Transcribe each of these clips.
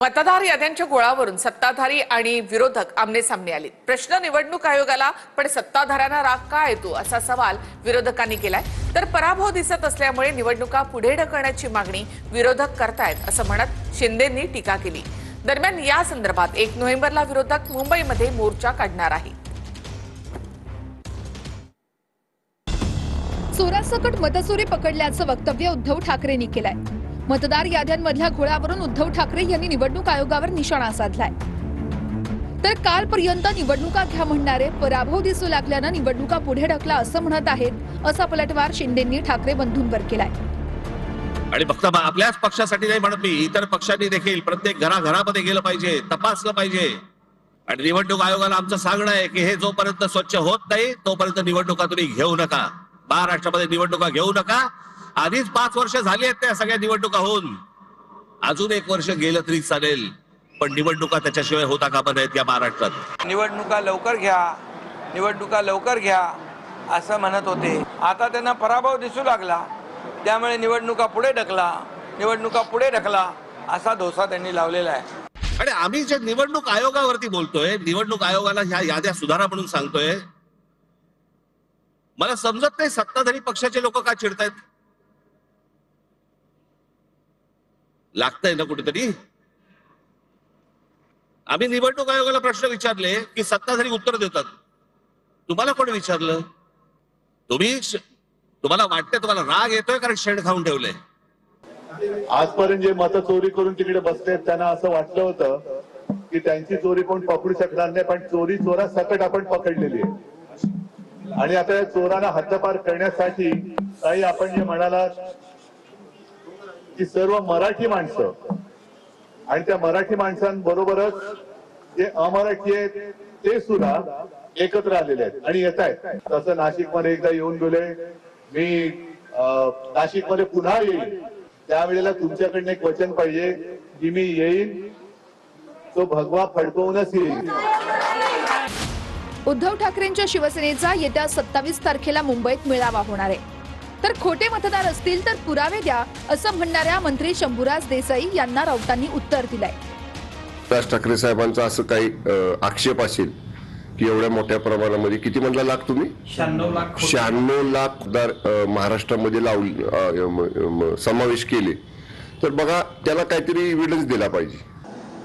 मतदार याद्यांच्या गोळावरून सत्ताधारी आणि विरोधक आमने-सामने आले। प्रश्न निवडणूक आयोगाला, पण सत्ताधाऱ्यांना राग का येतो असा सवाल विरोधकांनी केलाय। तर पराभव दिसत असल्यामुळे निवडणुका पुढे ढकलण्याची मागणी विरोधक करतायत असं म्हणत शिंदेंनी टीका केली। दरम्यान या संदर्भात 1 नोव्हेंबरला विरोधक मुंबईमध्ये मोर्चा काढणार आहेत। चोरासकट मतचोरी पकडल्याचं वक्तव्य उद्धव ठाकरेंनी केलंय। मतदार याद्यांमधल्या घोळावरून उद्धव ठाकरे यांनी निवडणूक आयोगावर निशाणा साधलाय। तर कालपर्यंत निवडणुका घ्या म्हणणारे पराभव दिसू लागल्यानं निवडणुका पुढे ढकला असं म्हणत आहेत, असा पलटवार शिंदेंनी ठाकरे बंधूंवर केलाय। आणि फक्त आपल्याच पक्षासाठी नाही म्हणत मी, इतर पक्षांनी देखील प्रत्येक घराघरामध्ये गेलं पाहिजे, तपासलं पाहिजे। आणि निवडणूक आयोगाला आमचं सांगणं आहे की हे जोपर्यंत स्वच्छ होत नाही तोपर्यंत निवडणुका तुम्ही घेऊ नका। महाराष्ट्रामध्ये निवडणुका घेऊ नका। आधीच 5 वर्ष झाली आहेत त्या सगळ्या निवडणुका होऊन, अजून 1 वर्ष गेलं तरी चालेल, पण निवडणुका त्याच्याशिवाय होता कामा नयेत या महाराष्ट्रात। निवडणुका लवकर घ्या, निवडणुका लवकर घ्या असं म्हणत होते। आता त्यांना पराभव दिसू लागला, त्यामुळे निवडणुका पुढे ढकला असा धोसा त्यांनी लावलेला आहे। आणि आम्ही जे निवडणूक आयोगावरती बोलतोय, निवडणूक आयोगाला ह्या याद्या सुधारा म्हणून सांगतोय, मला समजत नाही सत्ताधारी पक्षाचे लोक का चिडतायत। लागतंय ना कुठेतरी। आम्ही निवडणूक आयोगाला प्रश्न विचारले की सत्ताधारी उत्तर देतात। तुम्हाला कोण विचारलं? तुम्हाला वाटतंय, तुम्हाला राग येतोय कारण शेण खाऊन ठेवलंय। आजपर्यंत जे मत चोरी करून तिकडे बसले त्यांना असं वाटलं होतं की त्यांची चोरी कोण पकडू शकणार नाही, पण चोरी चोरासकट आपण पकडलेली आहे। आणि आता या चोरांना हद्दपार करण्यासाठी काही आपण जे म्हणालात की सर्व मराठी माणसं आणि त्या मराठी माणसांबरोबरच जे अमराठी आहेत ते सुद्धा एकत्र आलेले आहेत आणि येत आहेत। तसं नाशिकमध्ये एकदा येऊन गेले मी, नाशिकमध्ये पुन्हा येईल, त्यावेळेला तुमच्याकडनं एक वचन पाहिजे की मी येईन तो भगवा फडकवूनच येईल। उद्धव ठाकरेंच्या शिवसेनेचा येत्या 27 तारखेला मुंबईत मेळावा होणार आहे। तर खोटे मतदार असतील तर पुरावे द्या असं म्हणणाऱ्या मंत्री शंभूराज देसाई यांना राऊतांनी उत्तर दिलंय। राज ठाकरे साहेबांचा असं काही आक्षेप असेल की एवढ्या मोठ्या प्रमाणामध्ये, किती म्हणला लाख तुम्ही? 96 लाख मतदार महाराष्ट्रामध्ये समावेश केले, तर बघा त्याला काहीतरी एव्हिडन्स दिला पाहिजे।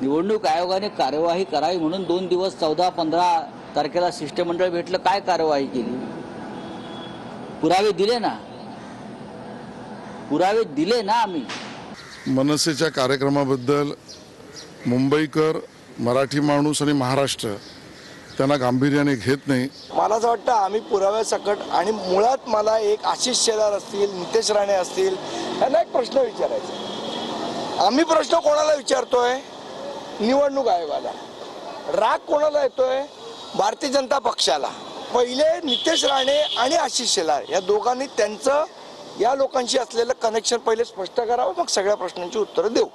निवडणूक आयोगाने कार्यवाही करावी म्हणून 2 दिवस 14-15 तारखेला शिष्टमंडळ भेटलं, काय कार्यवाही केली? पुरावे दिले ना आम्ही। मनसेच्या कार्यक्रमाबद्दल मुंबईकर, मराठी माणूस आणि महाराष्ट्र त्यांना गांभीर्याने घेत नाही। मला असं वाटतं आम्ही पुराव्यासकट, आणि मुळात मला एक आशिष शेलार असतील, नितेश राणे असतील, यांना एक प्रश्न विचारायचा। आम्ही प्रश्न कोणाला विचारतोय? निवडणूक आयोगाला। राग कोणाला येतोय? भारतीय जनता पक्षाला। पहिले नितेश राणे आणि आशिष शेलार या दोघांनी त्यांचं या लोकांशी असलेलं कनेक्शन पहिले स्पष्ट करावं, मग सगळ्या प्रश्नांची उत्तरं देऊ।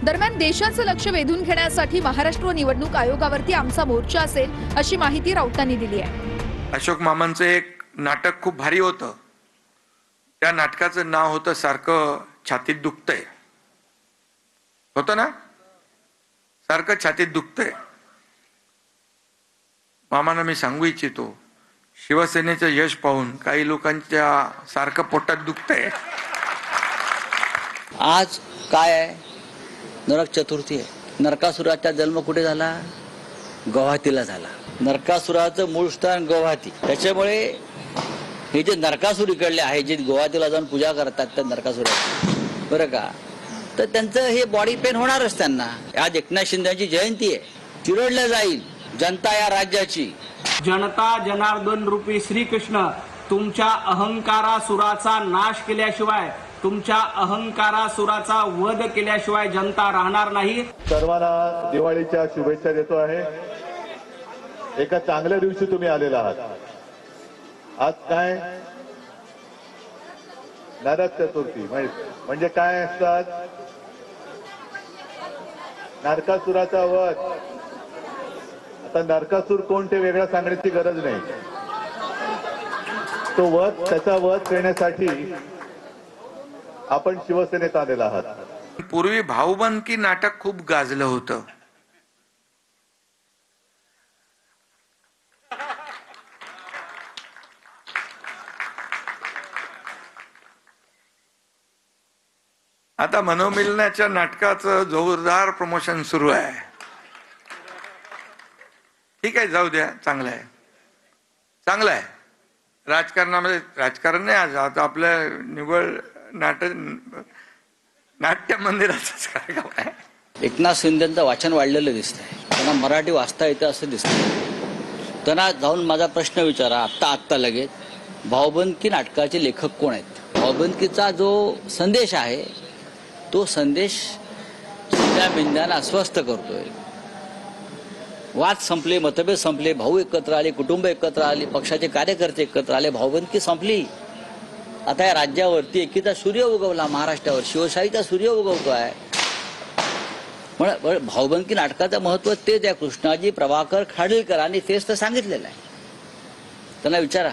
दरम्यान देशाचं लक्ष वेधून घेण्यासाठी महाराष्ट्र निवडणूक आयोगावरती आमचा मोर्चा असेल अशी माहिती राऊतांनी दिली आहे। अशोक मामांचं एक नाटक खूप भारी होतं। त्या नाटकाचं नाव होतं सारखं छातीत दुखतंय, होतं ना? सारखं छातीत दुखतंय। मामांना मी सांगू इच्छितो, शिवसेनेचं यश पाहून काही लोकांच्या सारखं पोटात दुखतंय। आज काय आहे? नरक चतुर्थी आहे। नरकासुराचा जन्म कुठे झाला? गुवाहाटीला झाला। नरकासुराचं मूळ स्थान गुवाहाटी, त्याच्यामुळे हे जे नरकासुर इकडले आहे, जे गुवाहाटीला जाऊन पूजा करतात त्या नरकासुराची, बरं का, तर त्यांचं हे बॉडी पेन होणारच त्यांना। आज एकनाथ शिंदेची जयंती आहे, चिरडल्या जाईल जनता या राज्याची। जनता जनार्दन रूपी श्रीकृष्ण तुमच्या अहंकारासुराचा नाश केल्याशिवाय, तुमच्या अहंकारासुराचा वध केल्याशिवाय जनता राहणार नाही। सर्वांना दिवाळीच्या शुभेच्छा देतो आहे। एका चांगल्या दिवशी तुम्ही आलेला आहात। आज काय नरक चतुर्थी म्हणजे काय असतात? नरकासुराचा वध। आता नरकासूर कोण ते वेगळं सांगण्याची गरज नाही। तो वध, त्याचा वध करण्यासाठी आपण शिवसेनेत आलेला आहात। पूर्वी भाऊबंदकी नाटक खूप गाजलं होतं. आता मनोमिलनाच्या नाटकाचं जोरदार प्रमोशन सुरू आहे. ठीक आहे, जाऊ द्या, चांगलं आहे, चांगलं आहे. राजकारणामध्ये राजकारण नाही, आज आता आपलं निव्वळ नाट्य मंदिराचाच कार्यक्रम आहे. एकनाथ शिंदेचं वाचन वाढलेलं दिसतंय, त्यांना मराठी वाचता येतं असं दिसतंय. त्यांना जाऊन माझा प्रश्न विचारा आत्ता लगेच, भाऊबंदकी नाटकाचे लेखक कोण आहेत? भाऊबंदकीचा जो संदेश आहे तो संदेश चिंध्या अस्वस्थ करतोय. वाद संपले, मतभेद संपले, भाऊ एकत्र आले, कुटुंब एकत्र आले, पक्षाचे कार्यकर्ते एकत्र आले, भाऊबंदकी संपली. आता या राज्यावरती एकीचा सूर्य उगवला, महाराष्ट्रावर शिवशाहीचा सूर्य उगवतो आहे. भाऊबंदकी नाटकाचं महत्व तेच आहे. कृष्णाजी प्रभाकर खाडीलकरांनी तेच तर सांगितलेलं आहे. त्यांना विचारा.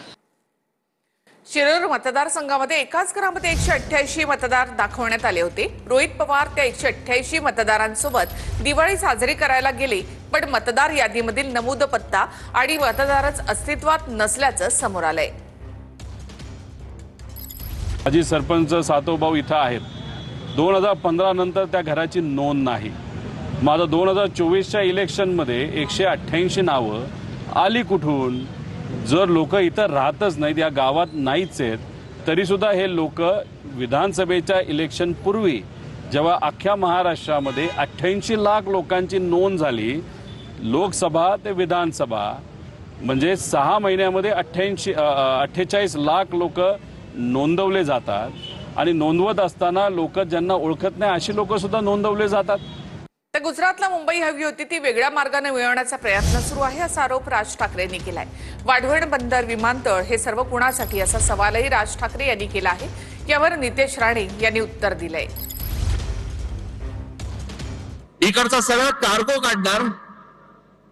शिरूर मतदारसंघामध्ये एकाच घरामध्ये 188 मतदार दाखवण्यात आले होते. रोहित पवार त्या 188 मतदारांसोबत दिवाळी साजरी करायला गेले, पण मतदार यादीमधील नमूद पत्ता आणि मतदारच अस्तित्वात नसल्याचं समोर आलंय. माजी सरपंच सातोभाऊ इथं आहेत. 2015 नंतर त्या घराची नोंद नाही. माझं 2024च्या इलेक्शनमध्ये 188 नावं आली कुठून? जर लोक इथं राहतच नाहीत, या गावात नाहीच आहेत, तरी सुद्धा हे लोक विधानसभेच्या इलेक्शन पूर्वी जेव्हा अख्ख्या महाराष्ट्रामध्ये 88 लाख लोकांची नोंद झाली, लोकसभा ते विधानसभा म्हणजे 6 महिन्यामध्ये 48 लाख लोक नोंदवले जातात. आणि नोंदवत असताना लोक ज्यांना ओळखत नाही अशी लोक सुद्धा नोंदवले जातात. तर गुजरातला मुंबई हवी होती ती वेगळ्या मार्गाने मिळवण्याचा प्रयत्न सुरू आहे असा आरोप राज ठाकरेंनी केलाय. वाढवण बंदर, विमानतळ हे सर्व कुणासाठी असा सवालही राज ठाकरे यांनी केला आहे. यावर नितेश राणे यांनी उत्तर दिलंय. इकडचा सगळा कार्गो काढणार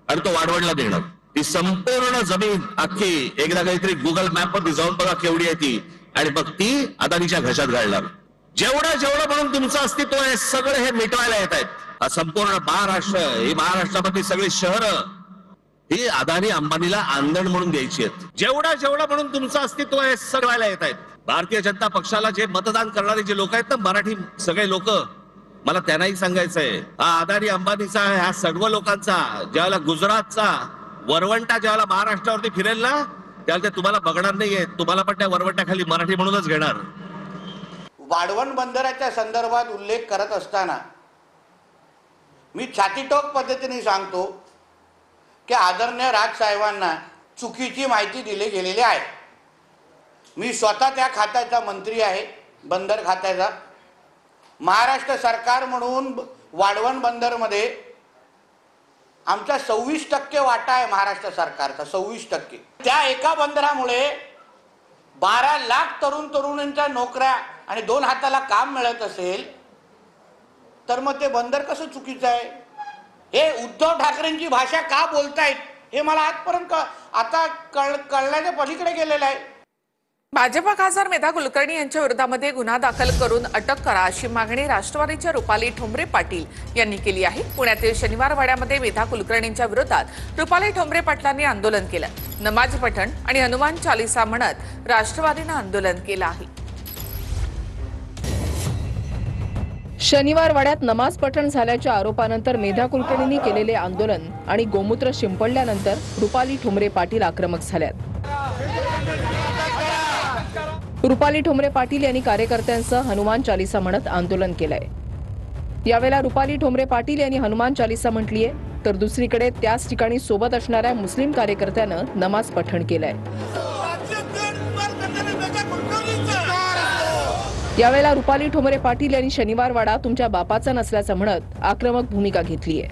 आणि तो वाढवणला देणार. ती संपूर्ण जमीन अख्खी एकदा काहीतरी गुगल मॅप वर जाऊन बघा केवढी आहे ती, आणि मग ती अदानीच्या घशात घालणार. जेवढं म्हणून तुमचं अस्तित्व आहे सगळं हे मिटवायला येत आहेत. संपूर्ण महाराष्ट्र, ही महाराष्ट्रामधली सगळी शहरं ही अदानी अंबानीला आंदण म्हणून द्यायची आहेत. जेवढं म्हणून तुमचं अस्तित्व आहे सगळ्याला येत आहेत. भारतीय जनता पक्षाला जे मतदान करणारे जे लोक आहेत ना, मराठी सगळे लोक, मला त्यांनाही सांगायचंय, हा अदानी अंबानीचा ह्या सर्व लोकांचा ज्यावेळेला गुजरातचा वरवंटा ज्यावेळेला महाराष्ट्रावरती फिरेल ना, त्यावेळेला ते तुम्हाला बघणार नाहीये, तुम्हाला पण त्या वरवंटाखाली मराठी म्हणूनच घेणार. वाढवण बंदराच्या संदर्भात उल्लेख करत असताना मी छातीटोक पद्धतीने सांगतो की आदरणीय राजसाहेबांना चुकीची माहिती दिली गेलेली आहे. मी स्वतः त्या खात्याचा मंत्री आहे, बंदर खात्याचा. महाराष्ट्र सरकार म्हणून वाढवण बंदरमध्ये आमचा 26% वाटा आहे, महाराष्ट्र सरकारचा 26%. त्या एका बंदरामुळे 12 लाख तरुणांच्या नोकऱ्या आणि 2 हाताला काम मिळत असेल तर मग ते बंदर कसं चुकीचं आहे? हे उद्धव ठाकरेंची भाषा का बोलतायत हे मला आजपर्यंत आता कळण्याच्या पलीकडे गेलेलं आहे. भाजपा खासदार मेधा कुलकर्णी यांच्या विरोधामध्ये गुन्हा दाखल करून अटक करा अशी मागणी राष्ट्रवादीच्या रुपाली ठोंबरे पाटील यांनी केली आहे. पुण्यातील शनिवार वाड्यामध्ये मेधा कुलकर्णींच्या विरोधात रुपाली ठोंबरे पाटलांनी आंदोलन केलं. नमाज पठण आणि हनुमान चालीसा म्हणत राष्ट्रवादीनं आंदोलन केलं आहे. शनिवार वाड्यात नमाज पठण झाल्याच्या आरोपानंतर मेधा कुलकर्णींनी केलेले आंदोलन आणि गोमूत्र शिंपडल्यानंतर रुपाली ठोंबरे पाटील आक्रमक झाल्यात. रुपाली ठोंबरे पाटील यांनी कार्यकर्त्यांसह हनुमान चालीसा म्हणत आंदोलन केलंय. यावेळेला रुपाली ठोंबरे पाटील यांनी हनुमान चालीसा म्हटलीये, तर दुसरीकडे त्याच ठिकाणी सोबत असणाऱ्या मुस्लिम कार्यकर्त्यानं नमाज पठण केलंय. यावेळेला रुपाली ठोंबरे पाटील यांनी शनिवार वाडा तुमच्या बापाचा नसल्याचं म्हणत आक्रमक भूमिका घेतली आहे.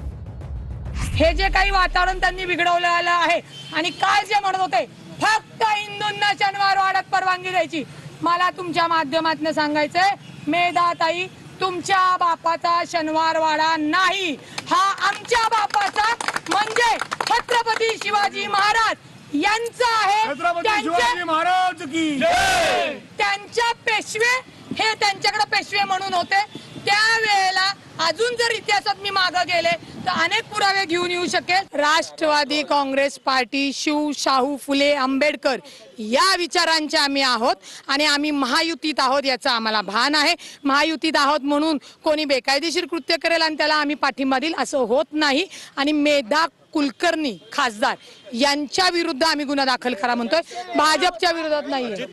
हे जे काही वातावरण त्यांनी बिघडवलेलं आहे आणि काय जे म्हणत होते फक्त हिंदूंना शनिवार वाड्यात परवानगी द्यायची, मला तुमच्या माध्यमातून सांगायचंय, मेधाताई तुमच्या बापाचा शनिवार वाडा नाही, हा आमच्या बापाचा म्हणजे छत्रपती शिवाजी महाराज यांचा आहे. त्यांच्या पेशवे हे त्यांच्याकडे पेशवे म्हणून होते, त्यावेळेला अजून जर इतिहासात मी मागे गेले तर अनेक पुरावे घेऊन येऊ शकेल. राष्ट्रवादी काँग्रेस पार्टी शिव शाहू फुले आंबेडकर या विचारांचे आम्ही आहोत आणि आम्ही महायुतीत आहोत याचं आम्हाला भान आहे. महायुतीत आहोत म्हणून कोणी बेकायदेशीर कृत्य करेल आणि त्याला आम्ही पाठिंबा देईल असं होत नाही. आणि मेधा कुलकर्णी खासदार यांच्या विरुद्ध आम्ही गुन्हा दाखल करा म्हणतोय, भाजपच्या विरोधात नाहीये.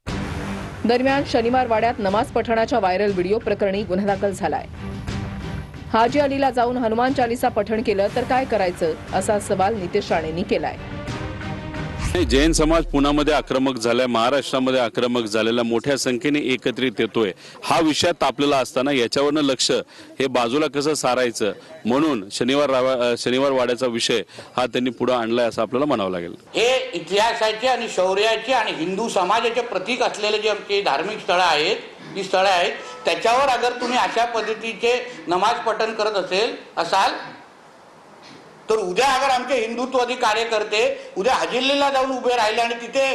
दरम्यान शनिवार वाड्यात नमाज पठणाच्या व्हायरल व्हिडिओ प्रकरणी गुन्हा दाखल झालाय. हाजी अलीला जाऊन हनुमान चालीसा पठण केलं तर काय करायचं असा सवाल नितेश राणेंनी केलाय. जैन समाज पुण्यामध्ये आक्रमक झालाय, महाराष्ट्रामध्ये आक्रमक झालेला मोठ्या संख्येने एकत्रित येतोय. हा विषय तापलेला असताना याच्यावरनं लक्ष हे बाजूला कसं सारायचं म्हणून शनिवार वाड्याचा विषय हा त्यांनी पुढे आणलाय असं आपल्याला म्हणावं लागेल. हे इतिहासाचे आणि शौर्याचे आणि हिंदू समाजाचे प्रतीक असलेले जे आमचे धार्मिक स्थळं आहेत, जी स्थळं आहेत त्याच्यावर अगर तुम्ही अशा पद्धतीचे नमाज पठण करत असाल तर उद्या अगर आमचे हिंदुत्ववादी कार्यकर्ते उद्या हजिल्लीला जाऊन उभे राहिले आणि तिथे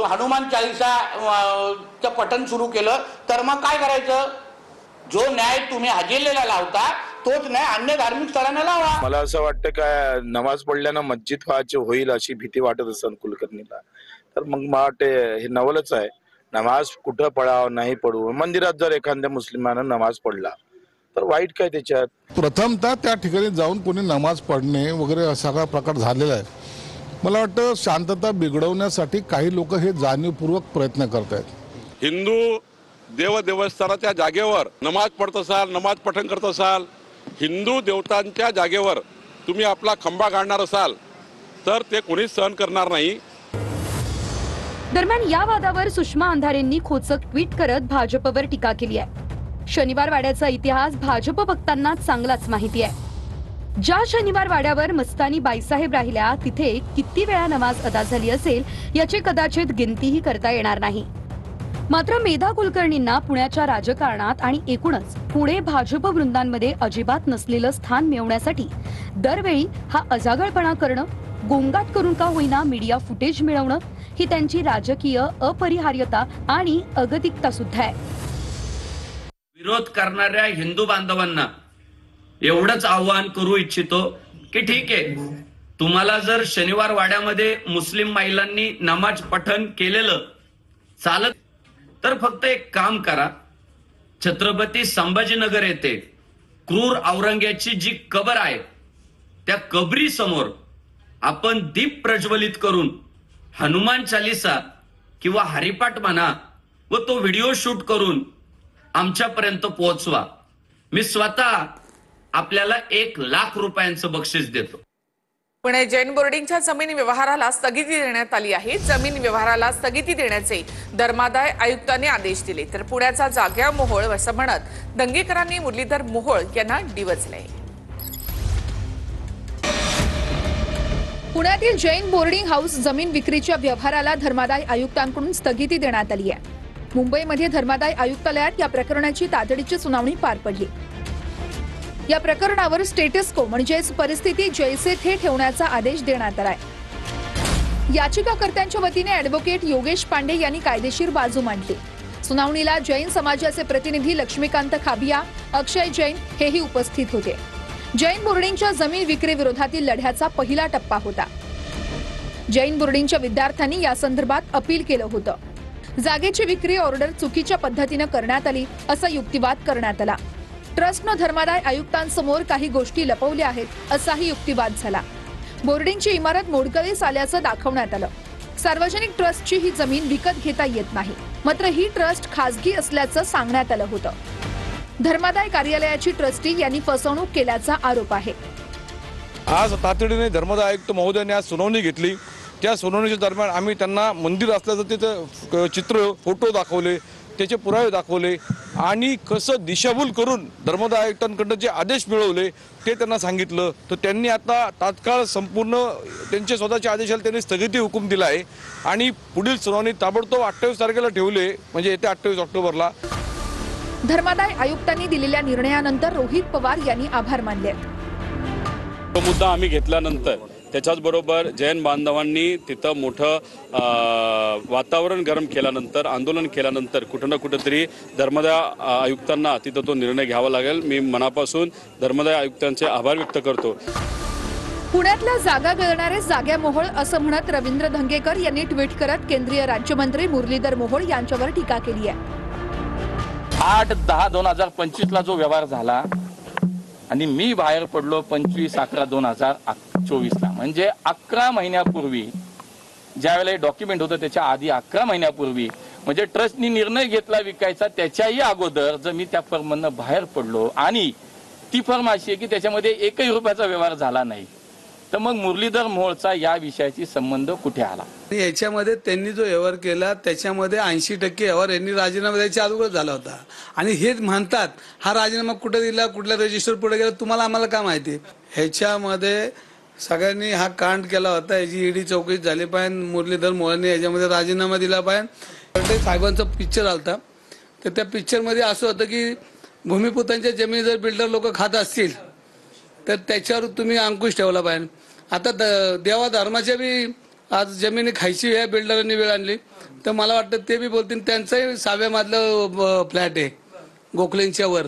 हनुमान चालीसा पठण सुरू केलं तर मग काय करायचं? जो न्याय तुम्ही हजिल्लीला लावता तोच न्याय अन्य धार्मिक स्थळांना लावा. मला असं वाटतं काय नमाज पडल्यानं मस्जिद व्हायची होईल अशी भीती वाटत असेल कुलकर्णीला, तर मग मला वाटते हे नवलच आहे. नमाज कुठं पडावं नाही पडू, मंदिरात जर एखाद्या मुस्लिमानं नमाज पडला तर वाईट काय त्याच्यात? प्रथमतः त्या ठिकाणी जाऊन कोणी नमाज पडणे वगैरे सगळा प्रकार झालेला आहे. मला वाटतं शांतता बिघडवण्यासाठी काही लोक हे जाणीवपूर्वक प्रयत्न करत आहेत. हिंदू देवस्थानाच्या जागेवर नमाज पडत असाल, नमाज पठण करत असाल, हिंदू देवतांच्या जागेवर तुम्ही आपला खंबा गाडणार असाल तर ते कोणीच सहन करणार नाही. दरम्यान या वादावर सुषमा अंधारेंनी खोचक ट्विट करत भाजपवर टीका केली आहे. शनिवार वाड्याचा इतिहास भाजप भक्तांना चांगलाच माहिती आहे. ज्या शनिवार वाड्यावर मस्तानी बाईसाहेब राहिल्या तिथे किती वेळा नमाज अदा झाली असेल याची कदाचित गिनतीही करता येणार नाही. मात्र मेधा कुलकर्णींना पुण्याच्या राजकारणात आणि एकूणच पुणे भाजप वृंदांमध्ये अजिबात नसलेलं स्थान मिळवण्यासाठी दरवेळी हा अजागळपणा करणं, गोंगाट करून का होईना मीडिया फुटेज मिळवणं ही त्यांची राजकीय अपरिहार्यता आणि अगतिकता सुद्धा आहे. विरोध करणाऱ्या हिंदू बांधवांना एवढंच आव्हान करू इच्छितो की ठीक आहे, तुम्हाला जर शनिवार वाड्यामध्ये मुस्लिम महिलांनी नमाज पठण केलेलं चालत तर फक्त एक काम करा, छत्रपती संभाजीनगर येथे क्रूर औरंग्याची जी कबर आहे त्या कबरी समोर आपण दीप प्रज्वलित करून हनुमान चालीसा किंवा हरिपाठ म्हणा व तो व्हिडिओ शूट करून आमच्यापर्यंत पोहोचवा. मी स्वतः आपल्याला 1,00,000 रुपयांचं बक्षीस देतो. पुणे जैन बोर्डिंगच्या जमीन व्यवहाराला स्थगिती देण्यात आली आहे. जमीन व्यवहाराला स्थगिती देण्याचे धर्मादाय आयुक्तांनी आदेश दिले. तर पुण्याचा जाग्या मोहोळ असं म्हणत दंगेकरांनी मुरलीधर मोहोळ यांना डिवचले. पुण्यातील जैन बोर्डिंग हाऊस जमीन विक्रीच्या व्यवहाराला धर्मादाय आयुक्तांकडून स्थगिती देण्यात आली आहे. मुंबईमध्ये धर्मादाय आयुक्तालयात या प्रकरणाची तातडीची सुनावणी पार पडली. या प्रकरणावर स्टेटस को म्हणजेच परिस्थिती जैसे थे ठेवण्याचा आदेश देण्यात आलाय. याचिकाकर्त्यांच्या वतीने ॲडव्होकेट योगेश पांडे यांनी कायदेशीर बाजू मांडली. सुनावणीला जैन समाजाचे प्रतिनिधी लक्ष्मीकांत खाबिया, अक्षय जैन हेही उपस्थित होते. जैन बोर्डिंगच्या जमीन विक्री विरोधातील लढ्याचा पहिला टप्पा होता. जैन बोर्डिंगच्या विद्यार्थ्यांनी या संदर्भात अपील केलं होतं. जागेची विक्री ऑर्डर चुकीच्या पद्धतीनं करण्यात आली असा युक्तिवाद करण्यात आला. ट्रस्टनं धर्मादाय आयुक्तांसमोर काही गोष्टी लपवल्या आहेत असाही युक्तिवाद झाला. बोर्डिंगची इमारत मोडकळीस आल्याचं दाखवण्यात आलं. सार्वजनिक ट्रस्टची ही जमीन विकत घेता येत नाही, मात्र ही ट्रस्ट खासगी असल्याचं सांगण्यात आलं होतं. धर्मादाय कार्यालयाची ट्रस्टी यांनी फसवणूक केल्याचा आरोप आहे. आज तातडीने धर्मादाय आयुक्त महोदयांनी आज सुनावणी घेतली. त्या सुनावणीच्या दरम्यान आम्ही त्यांना मंदिर असल्याचं तिथं चित्र, फोटो दाखवले, त्याचे पुरावे दाखवले आणि कसं दिशाभूल करून धर्मादाय आयुक्तांकडून जे आदेश मिळवले ते त्यांना सांगितलं. तर त्यांनी आता तात्काळ संपूर्ण त्यांचे स्वतःच्या आदेशाला त्यांनी स्थगिती हुकूम दिला आहे आणि पुढील सुनावणी ताबडतोब 28 तारखेला ठेवले, म्हणजे येत्या 28 ऑक्टोबरला. धर्मादाय आयुक्तांनी दिलेल्या निर्णयानंतर रोहित पवार यांनी आभार मानले. तो मुद्दा आम्ही घेतल्यानंतर त्याच्याचबरोबर जैन बांधवांनी तिथं मोठं वातावरण गरम केल्यानंतर, आंदोलन केल्यानंतर कुठं ना कुठंतरी धर्मदाय आयुक्तांना तिथं तो निर्णय घ्यावा लागेल. मी मनापासून धर्मदाय आयुक्तांचे आभार व्यक्त करतो. पुण्यातल्या जागा गळणारे जाग्या मोहोळ असं म्हणत रवींद्र धंगेकर यांनी ट्विट करत केंद्रीय राज्यमंत्री मुरलीधर मोहोळ यांच्यावर टीका केली आहे. 8/10/2025 जो व्यवहार झाला आणि मी बाहेर पडलो 25/11/2024 म्हणजे 11 महिन्यापूर्वी, ज्यावेळेला डॉक्युमेंट होतं त्याच्या आधी 11 महिन्यापूर्वी, म्हणजे ट्रस्टनी निर्णय घेतला विकायचा त्याच्याही अगोदर जर मी त्या फर्ममधनं बाहेर पडलो आणि ती फर्म अशी आहे की त्याच्यामध्ये एकही रुपयाचा व्यवहार झाला नाही, तर मग मुरलीधर मोहोळचा या विषयाची संबंध कुठे आला? याच्यामध्ये त्यांनी जो व्यवहार केला त्याच्यामध्ये 80% व्यवहार यांनी राजीनामा द्यायच्या अगोदर झाला होता. आणि हे म्हणतात हा राजीनामा कुठे दिला, कुठल्या रजिस्टर पुढे गेला, तुम्हाला आम्हाला काय माहिती? ह्याच्यामध्ये सगळ्यांनी हा कांड केला होता. याची ईडी चौकशी झाली पाहिजे. मुरलीधर मोहोळांनी याच्यामध्ये राजीनामा दिला पाहिजे. साहेबांचा पिक्चर आलता, तर त्या पिक्चरमध्ये असं होतं की भूमिपुत्रांच्या जमिनी जर बिल्डर लोक खात असतील तर त्याच्यावर तुम्ही अंकुश ठेवला पाहिजे. आता देवा धर्माच्या बी आज जमिनी खायची आहे, बिल्डरांनी वेळ आणली, तर मला वाटतं ते बी बोलतील. त्यांचाही 6व्या मजल्यावर फ्लॅट आहे गोखलेंच्या वर.